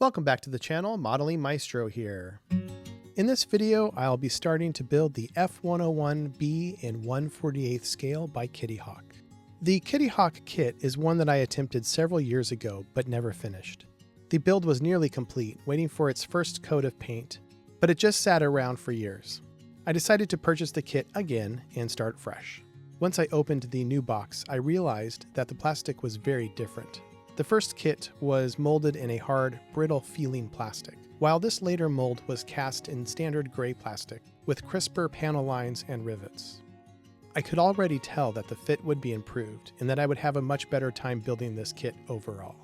Welcome back to the channel, Modeling Maestro here. In this video, I'll be starting to build the F-101B in 1/48 scale by Kittyhawk. The Kittyhawk kit is one that I attempted several years ago, but never finished. The build was nearly complete, waiting for its first coat of paint, but it just sat around for years. I decided to purchase the kit again and start fresh. Once I opened the new box, I realized that the plastic was very different. The first kit was molded in a hard, brittle-feeling plastic, while this later mold was cast in standard gray plastic with crisper panel lines and rivets. I could already tell that the fit would be improved and that I would have a much better time building this kit overall.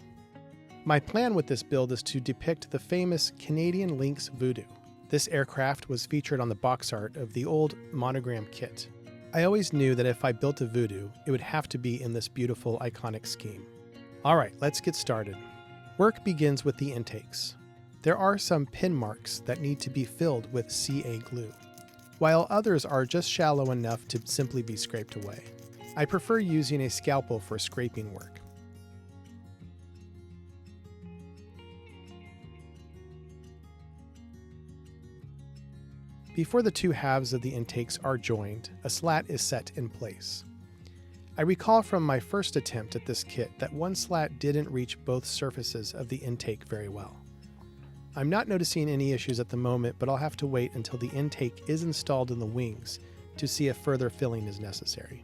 My plan with this build is to depict the famous Canadian Lynx Voodoo. This aircraft was featured on the box art of the old monogram kit. I always knew that if I built a Voodoo, it would have to be in this beautiful, iconic scheme. Alright, let's get started. Work begins with the intakes. There are some pin marks that need to be filled with CA glue, while others are just shallow enough to simply be scraped away. I prefer using a scalpel for scraping work. Before the two halves of the intakes are joined, a slat is set in place. I recall from my first attempt at this kit that one slat didn't reach both surfaces of the intake very well. I'm not noticing any issues at the moment, but I'll have to wait until the intake is installed in the wings to see if further filling is necessary.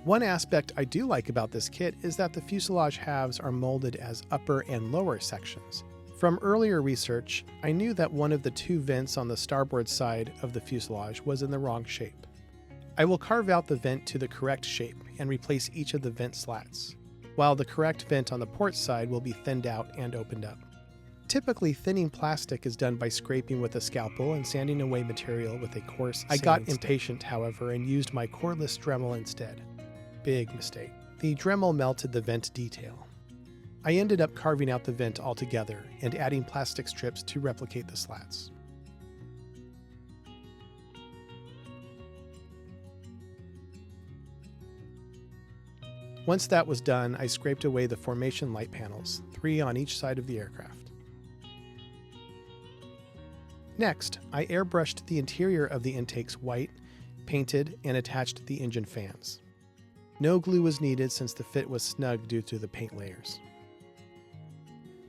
One aspect I do like about this kit is that the fuselage halves are molded as upper and lower sections. From earlier research, I knew that one of the two vents on the starboard side of the fuselage was in the wrong shape. I will carve out the vent to the correct shape and replace each of the vent slats, while the correct vent on the port side will be thinned out and opened up. Typically, thinning plastic is done by scraping with a scalpel and sanding away material with a coarse sanding stick. I got impatient, however, and used my cordless Dremel instead. Big mistake. The Dremel melted the vent detail. I ended up carving out the vent altogether and adding plastic strips to replicate the slats. Once that was done, I scraped away the formation light panels, 3 on each side of the aircraft. Next, I airbrushed the interior of the intakes white, painted, and attached the engine fans. No glue was needed since the fit was snug due to the paint layers.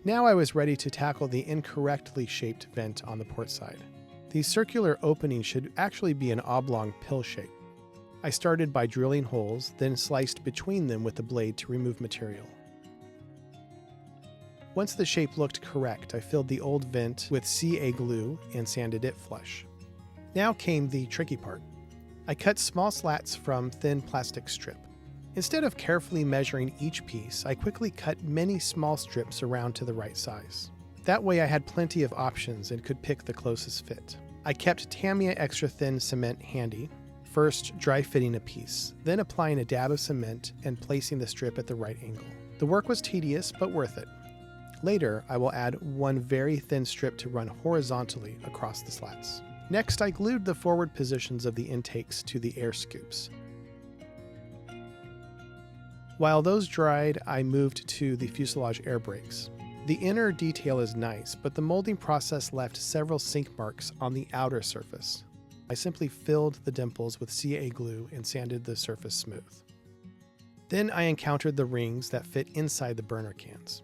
Now I was ready to tackle the incorrectly shaped vent on the port side. The circular opening should actually be an oblong pill shape. I started by drilling holes, then sliced between them with the blade to remove material. Once the shape looked correct, I filled the old vent with CA glue and sanded it flush. Now came the tricky part. I cut small slats from thin plastic strip. Instead of carefully measuring each piece, I quickly cut many small strips around to the right size. That way I had plenty of options and could pick the closest fit. I kept Tamiya extra thin cement handy, first dry fitting a piece, then applying a dab of cement and placing the strip at the right angle. The work was tedious, but worth it. Later, I will add one very thin strip to run horizontally across the slats. Next, I glued the forward positions of the intakes to the air scoops. While those dried, I moved to the fuselage air brakes. The inner detail is nice, but the molding process left several sink marks on the outer surface. I simply filled the dimples with CA glue and sanded the surface smooth. Then I encountered the rings that fit inside the burner cans.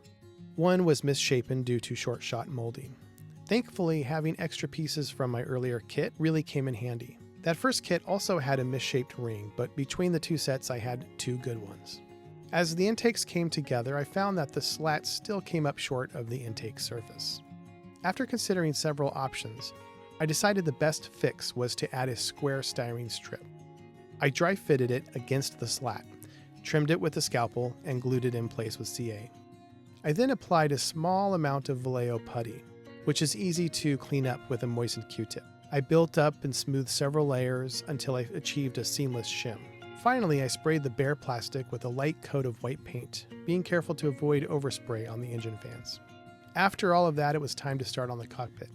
One was misshapen due to short shot molding. Thankfully, having extra pieces from my earlier kit really came in handy. That first kit also had a misshaped ring, but between the two sets I had 2 good ones. As the intakes came together, I found that the slats still came up short of the intake surface. After considering several options, I decided the best fix was to add a square styrene strip. I dry fitted it against the slat, trimmed it with a scalpel, and glued it in place with CA. I then applied a small amount of Vallejo putty, which is easy to clean up with a moistened Q-tip. I built up and smoothed several layers until I achieved a seamless shim. Finally, I sprayed the bare plastic with a light coat of white paint, being careful to avoid overspray on the engine fans. After all of that, it was time to start on the cockpit.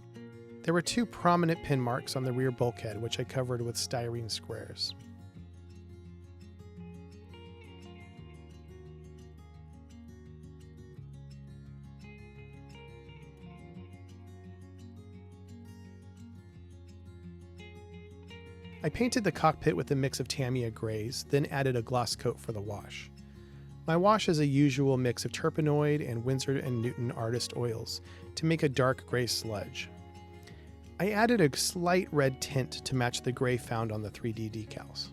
There were 2 prominent pin marks on the rear bulkhead, which I covered with styrene squares. I painted the cockpit with a mix of Tamiya grays, then added a gloss coat for the wash. My wash is a usual mix of Turpenoid and Winsor & Newton Artist oils to make a dark gray sludge. I added a slight red tint to match the gray found on the 3D decals.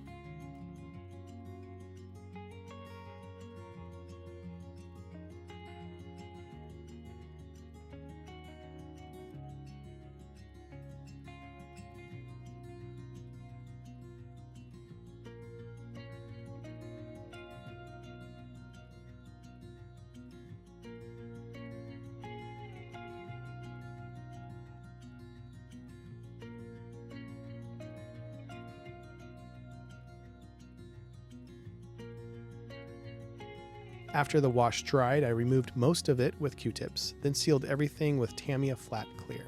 After the wash dried, I removed most of it with Q-tips, then sealed everything with Tamiya Flat Clear.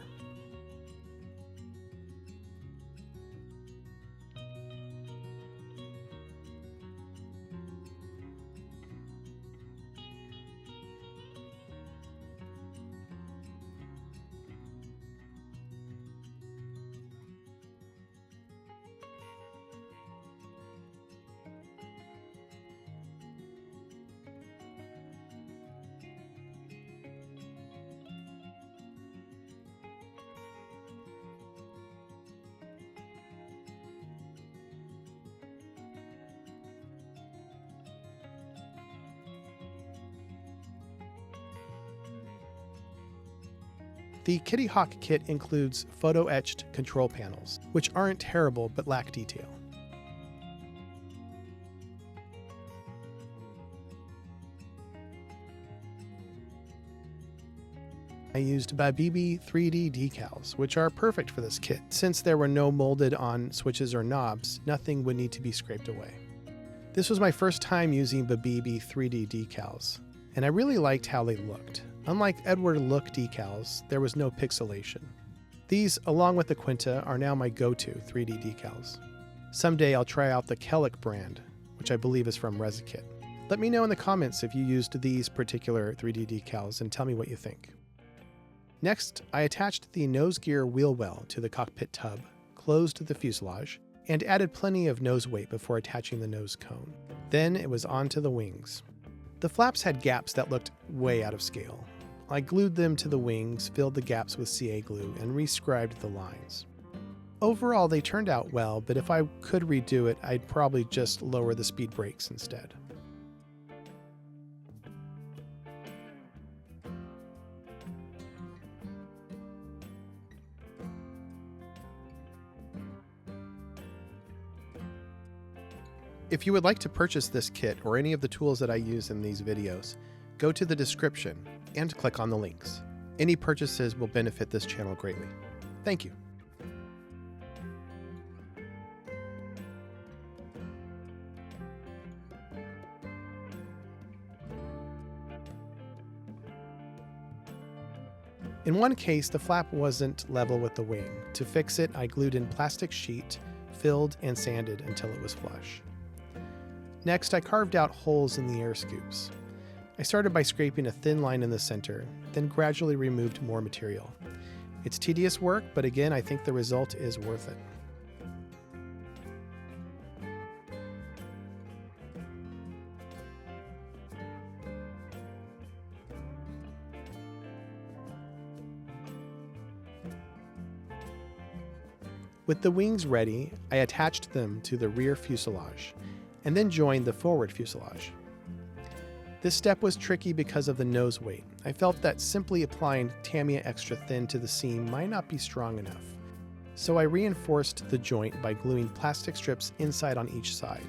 The Kittyhawk kit includes photo-etched control panels, which aren't terrible but lack detail. I used Babibi 3D decals, which are perfect for this kit. Since there were no molded on switches or knobs, nothing would need to be scraped away. This was my first time using Babibi 3D decals, and I really liked how they looked. Unlike Edward Look decals, there was no pixelation. These, along with the Quinta, are now my go-to 3D decals. Someday I'll try out the Kellic brand, which I believe is from ResiKit. Let me know in the comments if you used these particular 3D decals and tell me what you think. Next, I attached the nose gear wheel well to the cockpit tub, closed the fuselage, and added plenty of nose weight before attaching the nose cone. Then it was on to the wings. The flaps had gaps that looked way out of scale. I glued them to the wings, filled the gaps with CA glue, and re-scribed the lines. Overall, they turned out well, but if I could redo it, I'd probably just lower the speed brakes instead. If you would like to purchase this kit or any of the tools that I use in these videos, go to the description and click on the links. Any purchases will benefit this channel greatly. Thank you. In one case, the flap wasn't level with the wing. To fix it, I glued in plastic sheet, filled and sanded until it was flush. Next, I carved out holes in the air scoops. I started by scraping a thin line in the center, then gradually removed more material. It's tedious work, but again, I think the result is worth it. With the wings ready, I attached them to the rear fuselage, and then joined the forward fuselage. This step was tricky because of the nose weight. I felt that simply applying Tamiya extra thin to the seam might not be strong enough, so I reinforced the joint by gluing plastic strips inside on each side.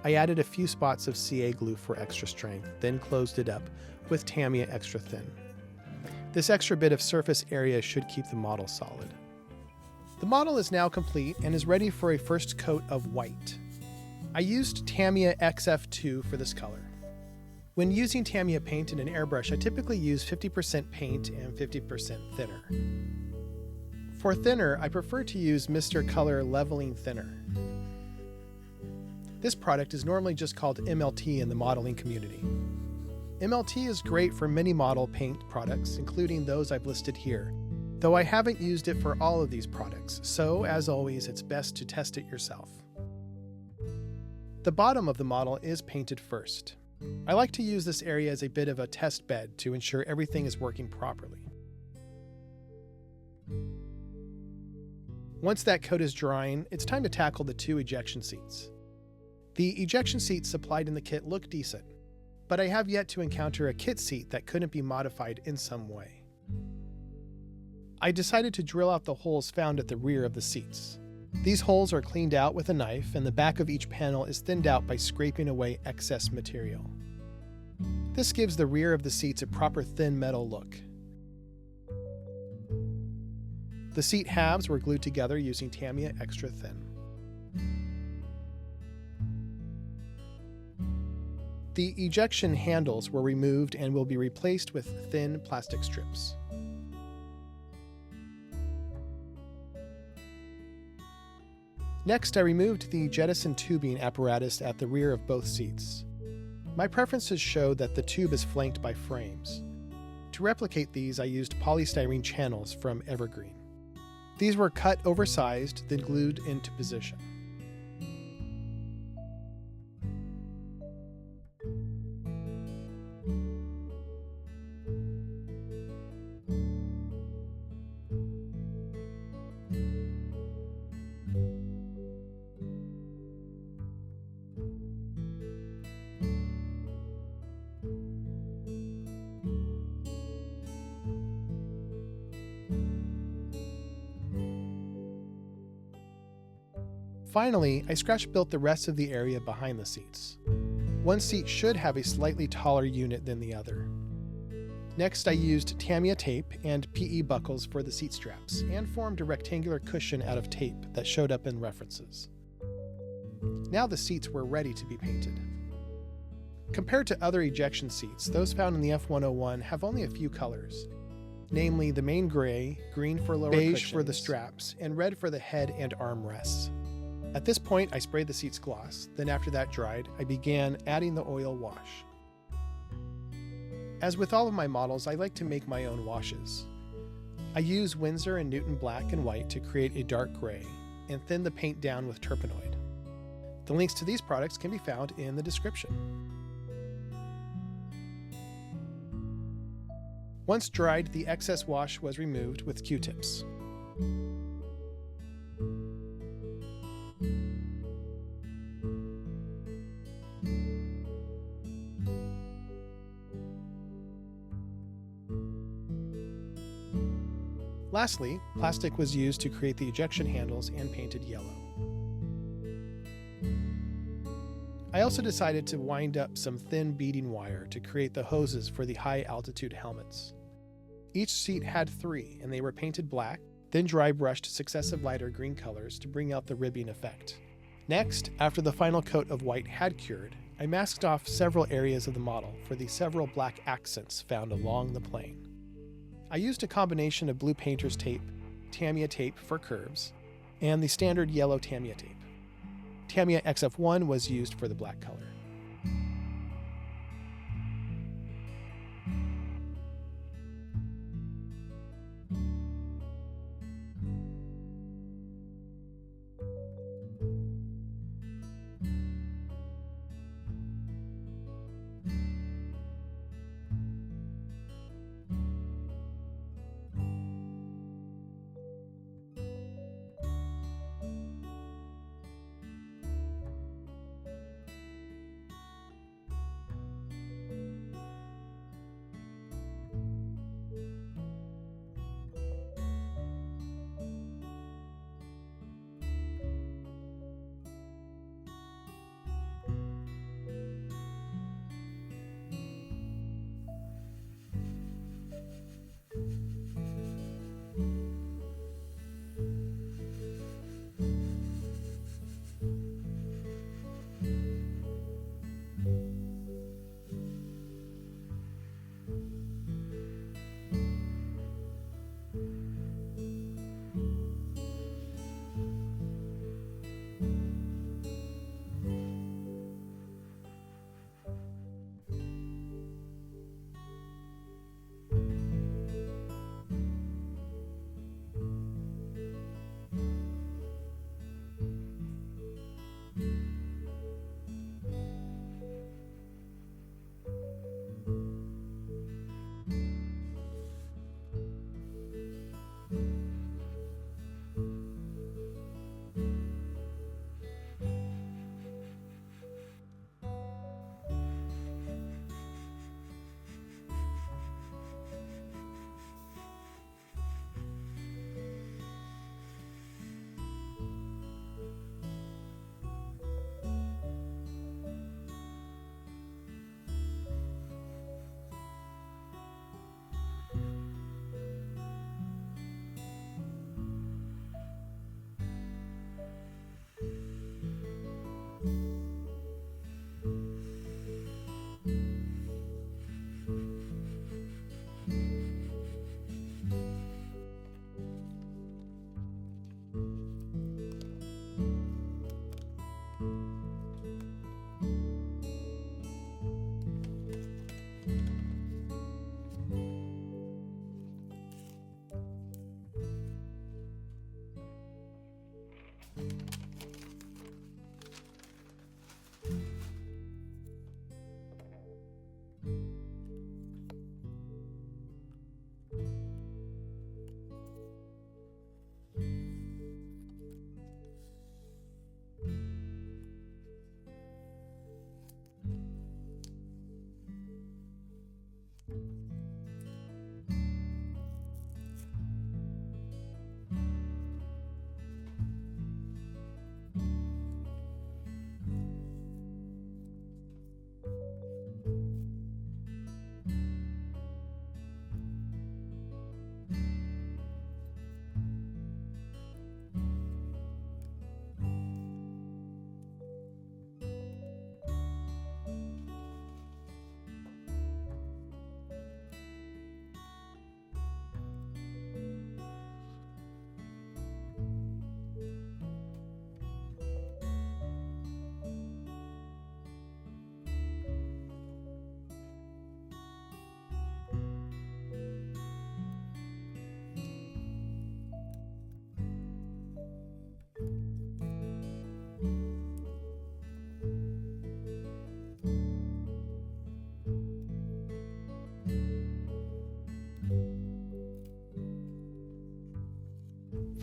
I added a few spots of CA glue for extra strength, then closed it up with Tamiya extra thin. This extra bit of surface area should keep the model solid. The model is now complete and is ready for a first coat of white. I used Tamiya XF2 for this color. When using Tamiya paint in an airbrush, I typically use 50% paint and 50% thinner. For thinner, I prefer to use Mr. Color Leveling Thinner. This product is normally just called MLT in the modeling community. MLT is great for many model paint products, including those I've listed here. though I haven't used it for all of these products, so as always, it's best to test it yourself. The bottom of the model is painted first. I like to use this area as a bit of a test bed to ensure everything is working properly. Once that coat is drying, it's time to tackle the 2 ejection seats. The ejection seats supplied in the kit look decent, but I have yet to encounter a kit seat that couldn't be modified in some way. I decided to drill out the holes found at the rear of the seats. These holes are cleaned out with a knife, and the back of each panel is thinned out by scraping away excess material. This gives the rear of the seats a proper thin metal look. The seat halves were glued together using Tamiya Extra Thin. The ejection handles were removed and will be replaced with thin plastic strips. Next, I removed the jettison tubing apparatus at the rear of both seats. My preferences show that the tube is flanked by frames. To replicate these, I used polystyrene channels from Evergreen. These were cut oversized, then glued into position. Finally, I scratch-built the rest of the area behind the seats. One seat should have a slightly taller unit than the other. Next, I used Tamiya tape and PE buckles for the seat straps, and formed a rectangular cushion out of tape that showed up in references. Now the seats were ready to be painted. Compared to other ejection seats, those found in the F-101 have only a few colors, namely the main gray, green for lower cushions, beige for the straps, and red for the head and armrests. At this point, I sprayed the seats gloss, then after that dried, I began adding the oil wash. As with all of my models, I like to make my own washes. I use Winsor and Newton black and white to create a dark gray, and thin the paint down with Turpenoid. The links to these products can be found in the description. Once dried, the excess wash was removed with Q-tips. Lastly, plastic was used to create the ejection handles and painted yellow. I also decided to wind up some thin beading wire to create the hoses for the high-altitude helmets. Each seat had 3, and they were painted black, then dry brushed successive lighter green colors to bring out the ribbing effect. Next, after the final coat of white had cured, I masked off several areas of the model for the several black accents found along the plane. I used a combination of blue painter's tape, Tamiya tape for curves, and the standard yellow Tamiya tape. Tamiya XF1 was used for the black color.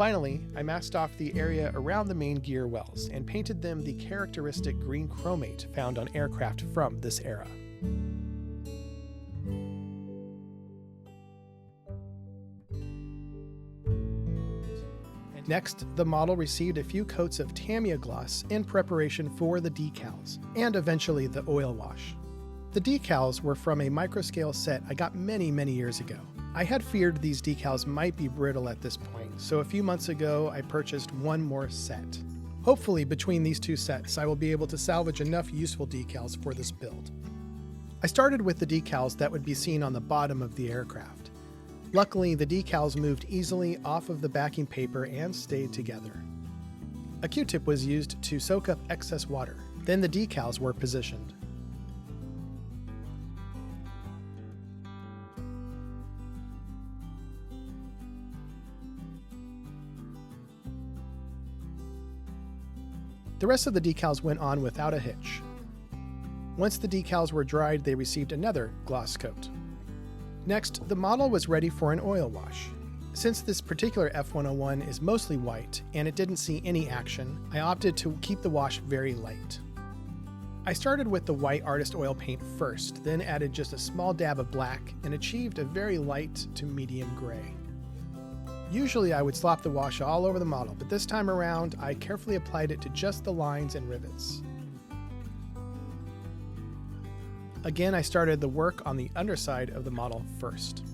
Finally, I masked off the area around the main gear wells and painted them the characteristic green chromate found on aircraft from this era. Next, the model received a few coats of Tamiya gloss in preparation for the decals, and eventually the oil wash. The decals were from a microscale set I got many years ago. I had feared these decals might be brittle at this point, so a few months ago I purchased one more set. Hopefully between these two sets I will be able to salvage enough useful decals for this build. I started with the decals that would be seen on the bottom of the aircraft. Luckily, the decals moved easily off of the backing paper and stayed together. A Q-tip was used to soak up excess water. Then the decals were positioned. The rest of the decals went on without a hitch. Once the decals were dried, they received another gloss coat. Next, the model was ready for an oil wash. Since this particular F-101 is mostly white and it didn't see any action, I opted to keep the wash very light. I started with the white artist oil paint first, then added just a small dab of black and achieved a very light to medium gray. Usually I would slop the wash all over the model, but this time around I carefully applied it to just the lines and rivets. Again, I started the work on the underside of the model first.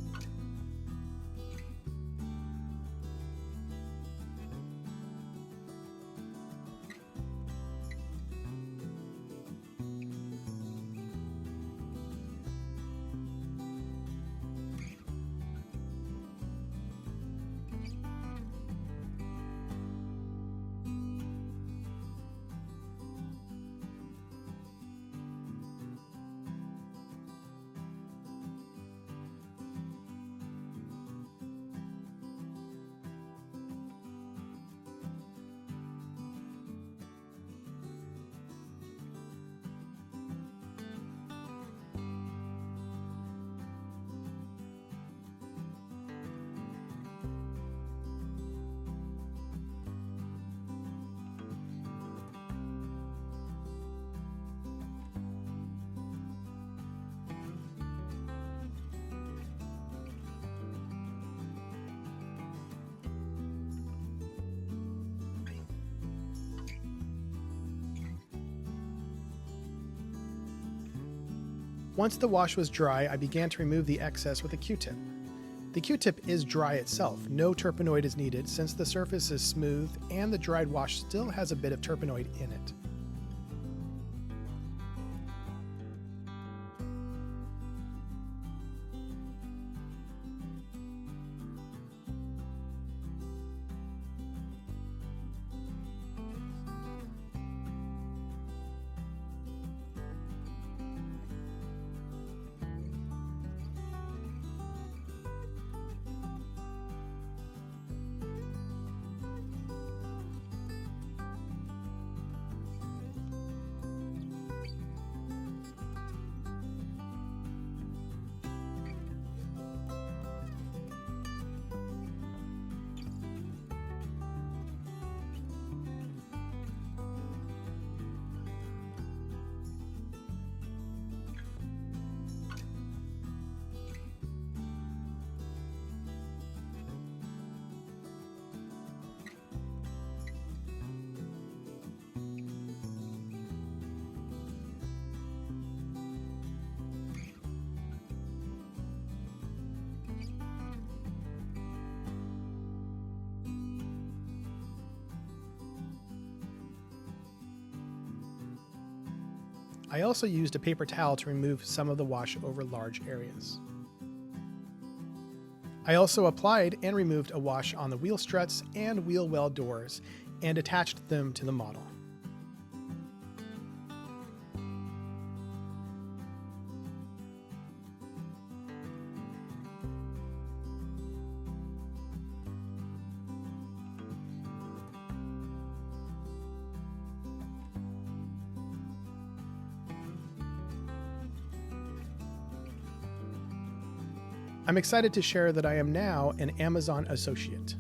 Once the wash was dry, I began to remove the excess with a Q-tip. The Q-tip is dry itself. No turpenoid is needed since the surface is smooth and the dried wash still has a bit of turpenoid in it. I also used a paper towel to remove some of the wash over large areas. I also applied and removed a wash on the wheel struts and wheel well doors and attached them to the model. I'm excited to share that I am now an Amazon associate.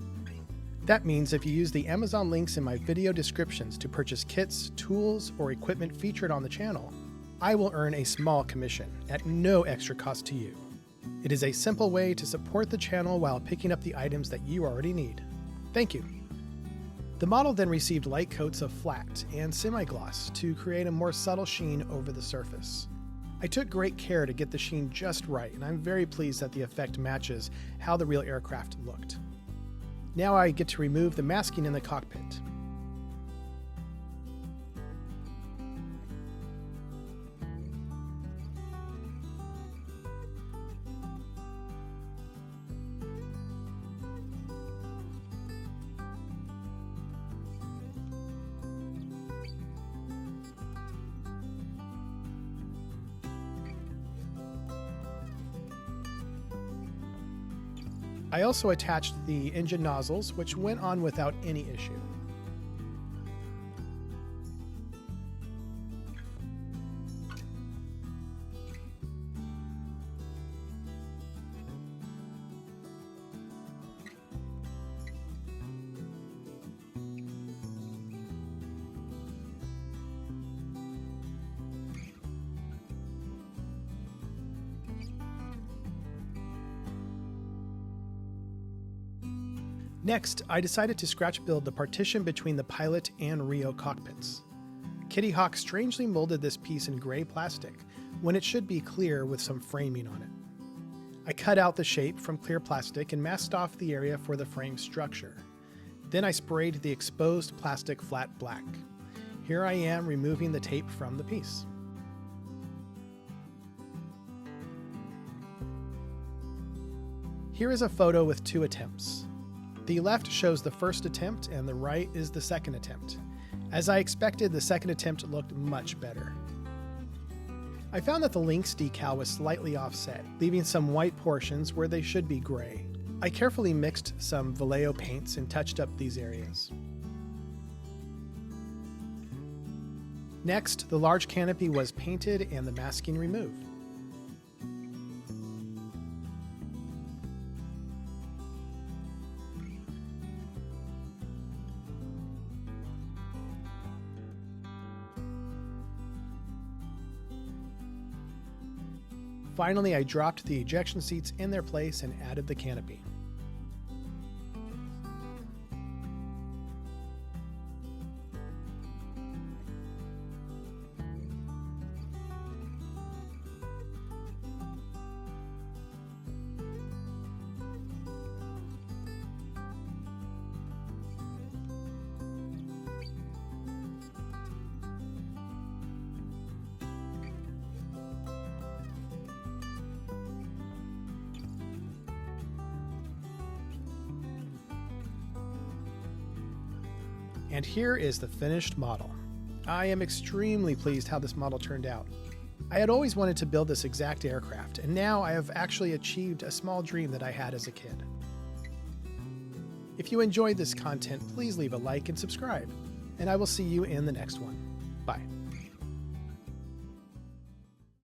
That means if you use the Amazon links in my video descriptions to purchase kits, tools, or equipment featured on the channel, I will earn a small commission at no extra cost to you. It is a simple way to support the channel while picking up the items that you already need. Thank you. The model then received light coats of flat and semi-gloss to create a more subtle sheen over the surface. I took great care to get the sheen just right, and I'm very pleased that the effect matches how the real aircraft looked. Now I get to remove the masking in the cockpit. I also attached the engine nozzles, which went on without any issue. Next, I decided to scratch build the partition between the pilot and Rio cockpits. Kittyhawk strangely molded this piece in gray plastic when it should be clear with some framing on it. I cut out the shape from clear plastic and masked off the area for the frame structure. Then I sprayed the exposed plastic flat black. Here I am removing the tape from the piece. Here is a photo with two attempts. The left shows the first attempt and the right is the second attempt. As I expected, the second attempt looked much better. I found that the Lynx decal was slightly offset, leaving some white portions where they should be gray. I carefully mixed some Vallejo paints and touched up these areas. Next, the large canopy was painted and the masking removed. Finally, I dropped the ejection seats in their place and added the canopy. And here is the finished model. I am extremely pleased how this model turned out. I had always wanted to build this exact aircraft, and now I have actually achieved a small dream that I had as a kid. If you enjoyed this content, please leave a like and subscribe, and I will see you in the next one. Bye.